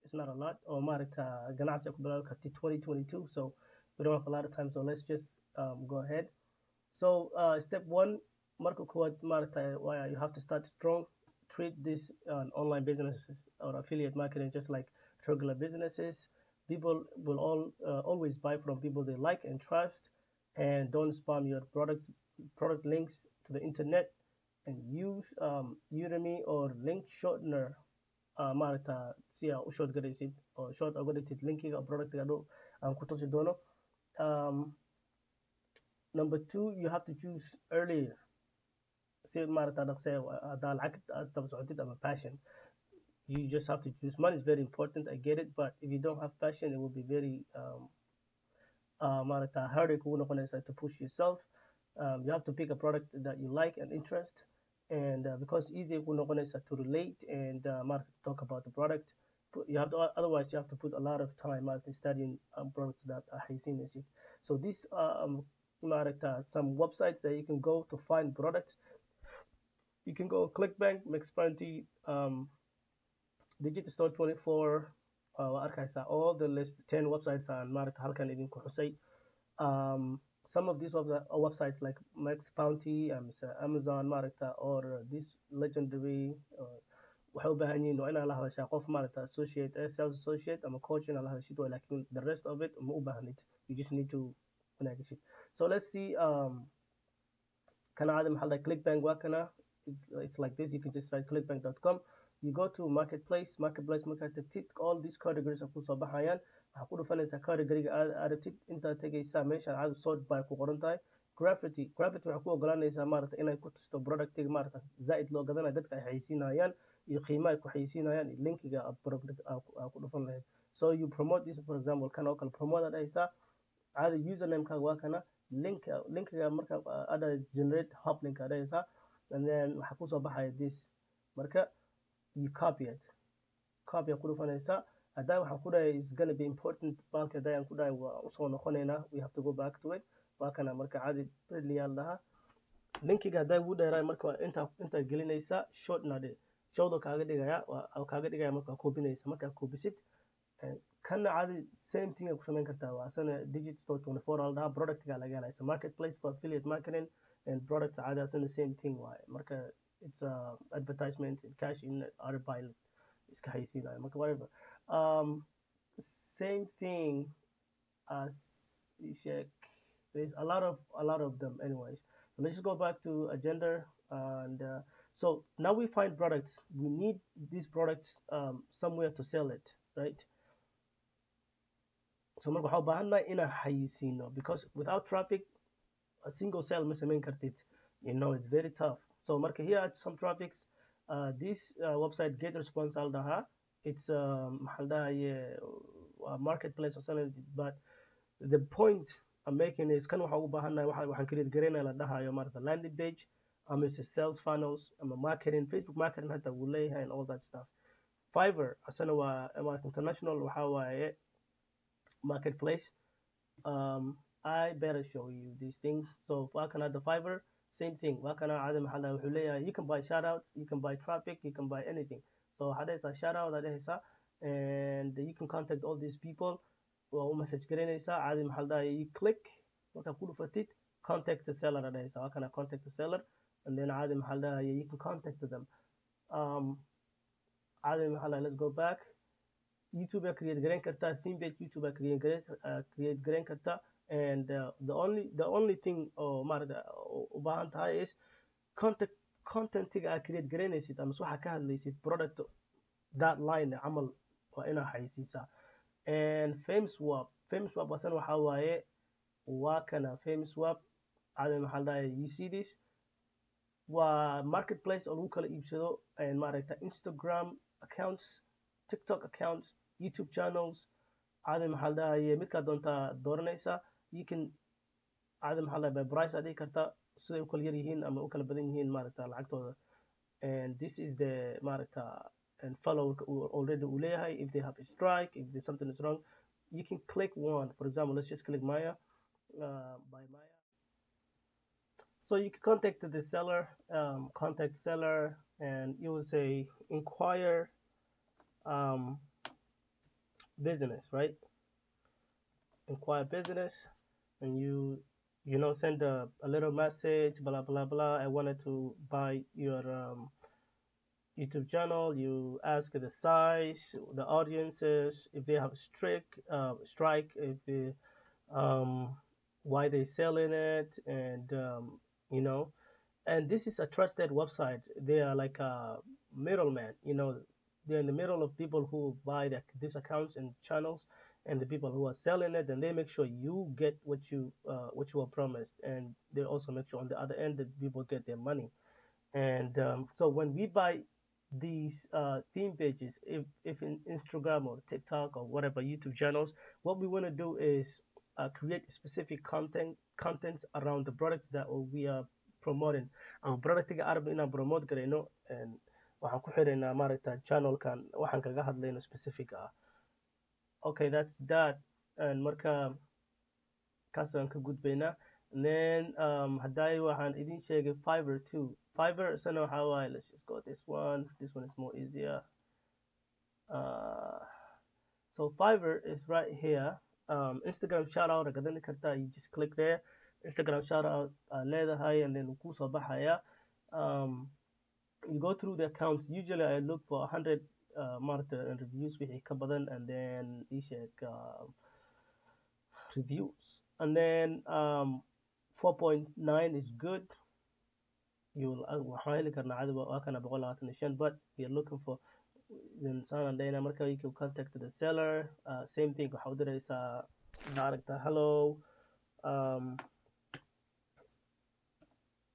it's not a lot. Or maaragta ganacsi ku bilaabi kartid 2022. So we don't have a lot of time. So let's just go ahead. So step one, marka koowaad maaragta why you have to start strong. Treat this online businesses or affiliate marketing just like regular businesses. People will always buy from people they like and trust, and don't spam your product links to the internet, and use Udemy or link shortener maaragta si aa u short garaysid oo short uga dhigtid linkiga productiga dhow aan ku tusi doono. um, Number two, you have to choose earlier. Si maaragta dhaqse haddaa lacag aad daba socotid ama passion, you just have to choose. Money is very important, I get it, but if you don't have passion, it will be very maaragta harder kugu noqonaysa to push yourself. You have to pick a product that you like and interest, and because easy kugu noqonaysa to relate and maaragta talk about the product. You have to, otherwise you have to put a lot of time maaragta studying products that are haysiinaysid. So these maaragta some websites that you can go to find products. You can go Clickbank, Mixpanty, Digit Store 24, arkaysa all the list 10 websites aan maaragta halkan idinku xusay. Some of these websites like Max Bounty, Amazon maaragta, or this legendary waxay u baahan yihiin waa inaa la hadashaa qof maaragta associate sales associate ama coach inaa la hadashid way, lakin the rest of it ma u baahnid, you just need to wanaagashid. So let's see. Kana caadi maxaa la Clickbank waa kana. It's like this. You can just write clickbank.com. You go to marketplace markaad tagtid, all these categories are kusoo baxayaan. Waxaa ku dhufanaysaa categoryga aad aragtid, intaad tegaysaa meesha caadi sort by ku qoran tahay. Gravity waxaa ku ogolaanaysaa maaragta inay ku tusto productiga maaragta zaid loo gadanayo, dadka ay xayeysiinayaan iyo qiimaha ay ku xayeysiinayaan iyo linkiga aad ku dhufan lahayd. So you promote this, for example, kan oo kale promote aad dhahaysaa, caadi usernamekaaga waa kana, linkiga marka aad generate hub link aad dhahaysaa, and then waxaa kusoo baxaya this. Marka you copy aad ku dhufanaysaa. Haddaa waxaan ku dhahay is gonna be important, baalka haddaa aan ku dhahay waa usoo noqonaynaa, we have to go back to it. Waa kana marka caadi brilliant lahaa linkiga haddaa ugu dheeraay marka waa intaa gelinaysaa short nade showda kaaga dhigaya marka koobinaysa. Markaa koobisid kana caadi same thing ku samayn kartaa. waa asana Digit Store 24 al dhahaa, productga laga helaya marketplace for affiliate marketing and product caadi asana same thing waaye. Marka it's advertisement and cash in other pilot iska haysiinaya marka whatever. Same thing as check. There's a lot of them anyways. So let's just go back to agenda, and so now we find products. We need these products somewhere to sell it, right? So marka waxaa u baahannahay inaan xayeysiino, because without traffic a single sale ma samayn kartid. It's very tough. So marka here are some traffics. This website get response al dhahaa. It's maxaa la dhahaye marketplace or something, but the point I'm making is kan waxaa ugu baahannahay waxaan create garaynaya la dhahayo maaragta landing page ama sales funnels ama marketing, Facebook marketing hata wuu leeyahay and all that stuff. Fiverr asana waa maaragta international waxaa waaye marketplace. I better show you these things. So waa kana the Fiverr, same thing. Waa kana caadi maxaa la wuxuu leeyahay you can buy shoutouts, you can buy traffic, you can buy anything. So waxaa dhahaysaa shoutout aad dhahaysaa, and you can contact all these people. waa u message garaynaysaa caadi maxaa la dhahaye, you click markaa ku dhufatid contact the seller aad dhahaysaa. Waa kana contact the seller, and then caadi maxaa la dhahaye, you can contact them. caadi maxaa la, let's go back. YouTube aad create garayn kartaa, theme page YouTube aad create garayn kartaa, and the only thing oo maaragta u baahan tahay is contentiga aad create garaynaysid ama waxa ka hadlaysid product that line camal waa inaa xayeysiisaa. And FameSwap asana waxaa waaye waa kana FameSwap caadi maxaa la dhahaye, you see this waa marketplace oo lagu kala iibsado and maaragta Instagram accounts, TikTok accounts, YouTube channels. caadi maxaa la dhahaye midkaa doontaa dooranaysaa. You can caadi maxaa la dhahaye price aad dhigi kartaa siday u kala yar yihiin ama u kala badan yihiin maaragta lacagtooda. And this is the maaragta and follow already uu leeyahay. If they have a strike, if there's something is wrong, you can click one. For example, let's just click Maya, by Maya. So you can contact the seller, contact seller, and you will say inquire business, right? Inquire business, and send a little message, blah blah blah. I wanted to buy your YouTube channel. You ask the size, the audiences, if they have strike, if they, um, why they selling it, and you know. And this is a trusted website. They are like a middleman. They're in the middle of people who buy these accounts and channels, and the people who are selling it. And they make sure you get what you were promised, and they also make sure on the other end that people get their money. And so when we buy these theme pages, if in Instagram or TikTok or whatever YouTube channels, what we want to do is create specific contents around the products that we are promoting. Ang productiga arab inaan promote garayno, and waxaan ku xiraynaa maaragta channelkan waxaan kaga hadlayno specific ah. Okay, that's that. And marka kaas aan ka gudbaynaa. And then hadday waxaan idin sheegay Fiverr too. Fiverr sana waxaa waaye, let's just go this one. This one is more easier. Uh, so Fiverr is right here. Instagram shout out agadani kartaa. You just click there. Instagram shout out leedahay, and then wuu kusoo baxaya. You go through the accounts. Usually I look for 100 marta reviews wixii ka badan, and then ii sheeg reviews. And then 4.9 is good. You'll waxaan heli karnaa cadi waa kana 125, but you're looking for then saan dayna marka you can contact the seller. Same thing, waxaa u diraysaa maaragta hello,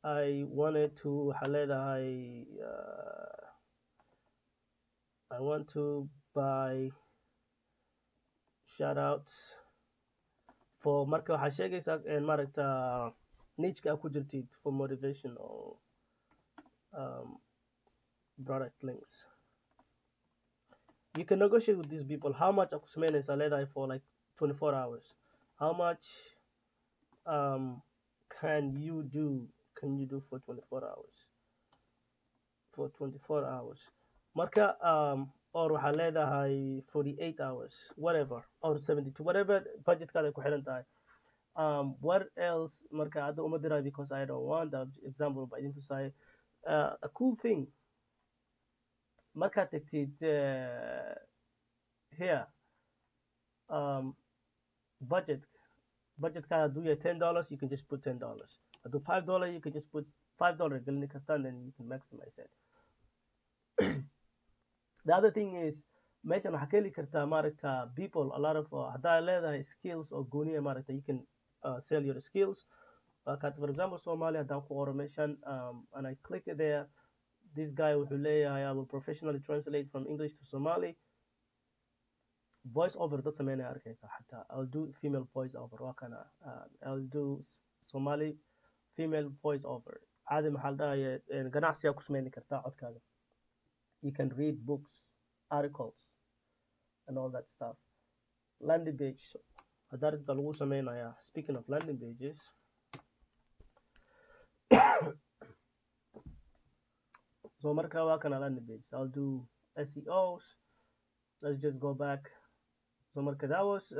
I wanted to waxaa leedahay I want to buy shout outs for marka waxaa sheegaysaa maaragta niche ka ku jirtid for motivation or product links. You can negotiate with these people. How much aku samaynaysaa leedahay for like 24 hours? How much can you do for 24 hours? For 24 hours. Marka or waxaa leedahay 48 hours, whatever, or 72, whatever budgetkaada ku xiran tahay. What else? Marka hadda uma diray because I don't want that example by idin tusaay. A cool thing, markaad tagtid here, budgetkaada hadduu yahay $10, you can just put $10. Hadduu $5, you can just put $5 gelini kartaa, and then you can maximize it. The other thing is, meeshan waxaa ka heli kartaa maaragta people, a lot of haddaa leedahay skills oo gooniya maaragta, you can sell your skills. For example, Somali haddaan ku qoro meeshan, and I click it there, this guy wuxuu leeyahay I will professionally translate from English to Somali. Voice over dad sameynaya arkaysa xataa. I'll do female voice over, waa kana. I'll do Somali female voice over. Caadi maxaa la dhahaye ganacsigaa ku sameyni kartaa codkaaga. You can read books, articles, and all that stuff. Landing page. Haddaa rabta lagu sameynaya. Speaking of landing pages, so marka waa kana landing page. I'll do SEOs. Let's just go back. So marka that was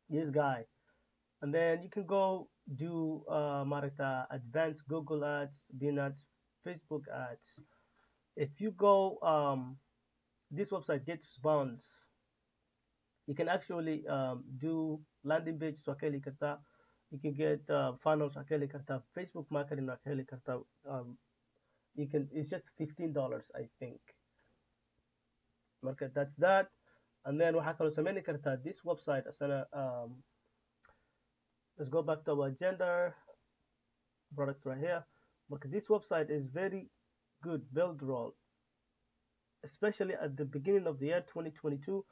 this guy. And then you can go do maaragta advanced Google ads, Bing ads, Facebook ads. If you go this website gets bounds, you can actually do landing page swakeli karta. You can get funnels swakeli karta, Facebook marketing swakeli karta. You can, it's just $15, I think. Market, that's that. And then waxaa kaloo sameyni kartaa this website asana. Let's go back to our agenda product right here. Market, this website is very good build roll, especially at the beginning of the year 2022.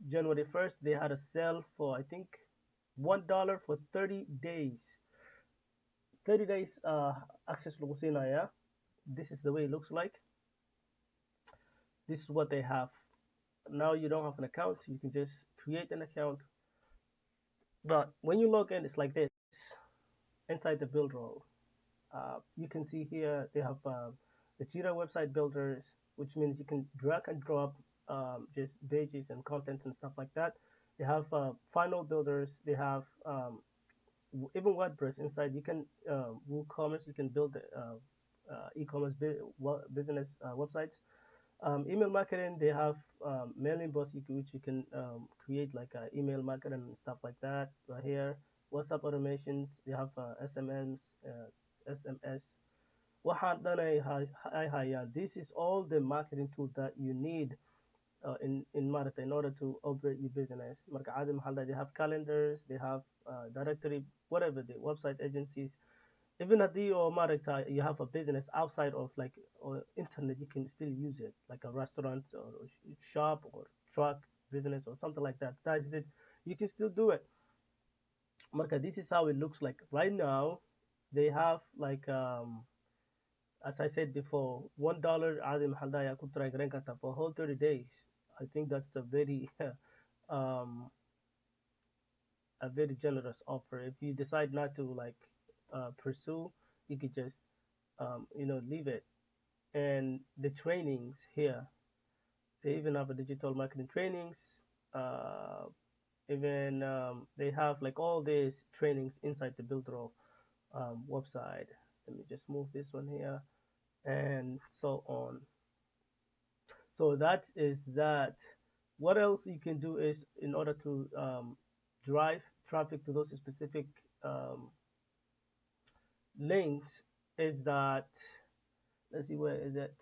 January 1st, they had a sale for I think $1 for 30 days. 30 days access lagu siinaya. This is the way it looks like. This is what they have. Now you don't have an account, you can just create an account. But when you log in, it's like this. Inside the build roll, you can see here they have the Jira website builders, which means you can drag and drop just pages and contents and stuff like that. They have funnel builders. They have even WordPress inside. You can WooCommerce. You can build e-commerce business websites. Email marketing. They have mailing bots which you can create like email marketing and stuff like that. Right here, WhatsApp automations. They have SMS. Waxaad dhan ay hayaan. This is all the marketing tool that you need in maaragtay in order to operate your business. Marka caadi maxaa la dhahay, they have calendars, they have directory, whatever the website agencies. Even haddii or maaragtay you have a business outside of like or internet, you can still use it, like a restaurant or shop or truck business or something like that. You can still do it. Marka, this is how it looks like right now. They have like as I said before, $1 عادي محل ده يكون تراي جرين كتا for whole 30 days. I think that's um, a very generous offer. If you decide not to like pursue, you could just leave it. And the trainings here, they even have a digital marketing trainings. Even they have like all these trainings inside the builder website. Let me just move this one here and so on. So that is that. What else you can do is in order to drive traffic to those specific links is that, let's see, where is it?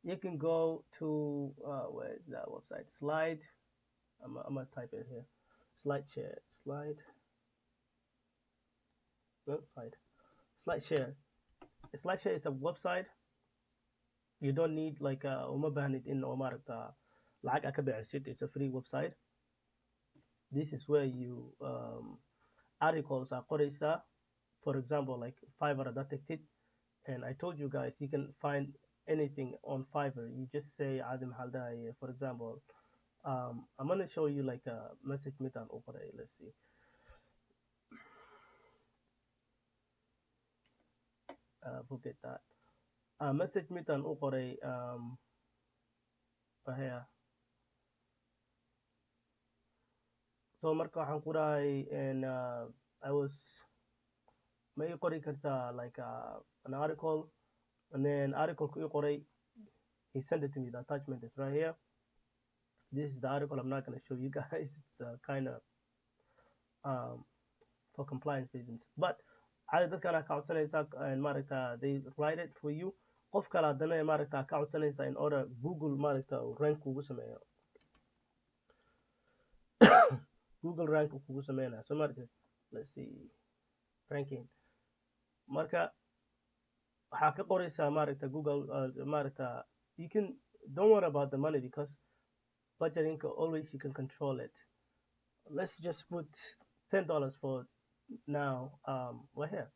You can go to where is that website? Slide. I'm gonna type it here. Slide share. Slide. No, slide. Slide share. Slide share is a website. You don't need like uma baahnid in oo maaragta lacag ka bixisid. It's a free website. This is where you articles are qoraysa. For example, like Fiverr detected, and I told you guys you can find anything on Fiverr. You just say Adim Haldai, for example. I'm gonna show you like a message metan operay. Let's see. Forget that. Message metan operay here. So marka waxaan ku dhahay, and I was may qori kartaa like an article, and then article ku qoray, he sent it to me. The attachment is right here. This is the article. I'm not going to show you guys. It's kind of for compliance reasons. But caadi dadkan ka codsanaysa and maaragta they write it for you. Qof kale hadana maaragta ka codsanaysa in order Google maaragta rank kugu sameeyo. Google rank kugu sameeyna. So maaragta, let's see, ranking. Marka waxaa ka qoraysa maaragta Google maaragta, you can, don't worry about the money because budgeting always you can control it. Let's just put $10 for now. Right here.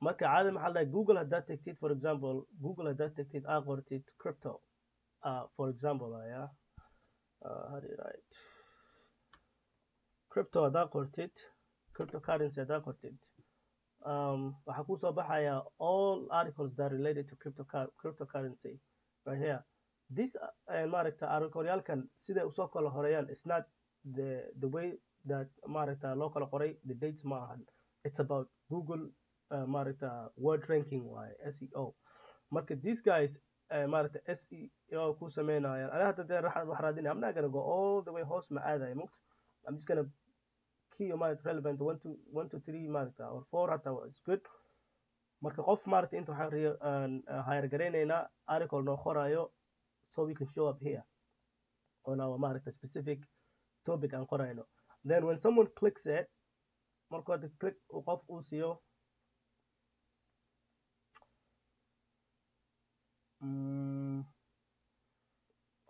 Marka caadi maxaa la Google haddaad tagtid, for example, Google haddaad tagtid aa qortid crypto, for example, yeah, how do you write crypto haddaad qortid, cryptocurrency haddaad qortid, waxaa kusoo baxaya all articles that are related to cryptocurrency right here. This maaragta article-yaalkan siday usoo kala horeeyaan, it's not the way that maaragta loo kala qoray, the dates ma ahan. It's about Google maaragta word ranking waaye, SEO. Marka these guys maaragta SEO ku sameynayaan. Aniga hadda dee wax raadinaya, I'm not gonna go all the way hoos ma aadaya muqt. I'm just gonna key your mind relevant 1 to 3 maaragta or 4 hata is good. Marka qof maaragta inta waxaan hire gareynaynaa article noo qorayo, so we can show up here on our maaragta specific topic aan qorayno. Then when someone clicks it, marka the click qof uu siiyo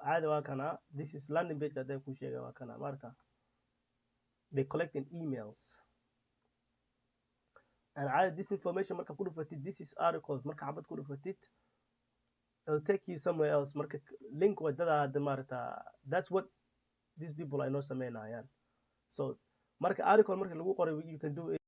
caadi waa kana, this is landing page that they ku sheegay waa kana. Marka they collecting emails, and caadi this information marka ku dhufatid, this is articles, marka xabad ku dhufatid, it'll take you somewhere else. Marka link wadada hadda maaragta, that's what these people I know sameynayaan. So marka article marka lagu qoray, you can do it.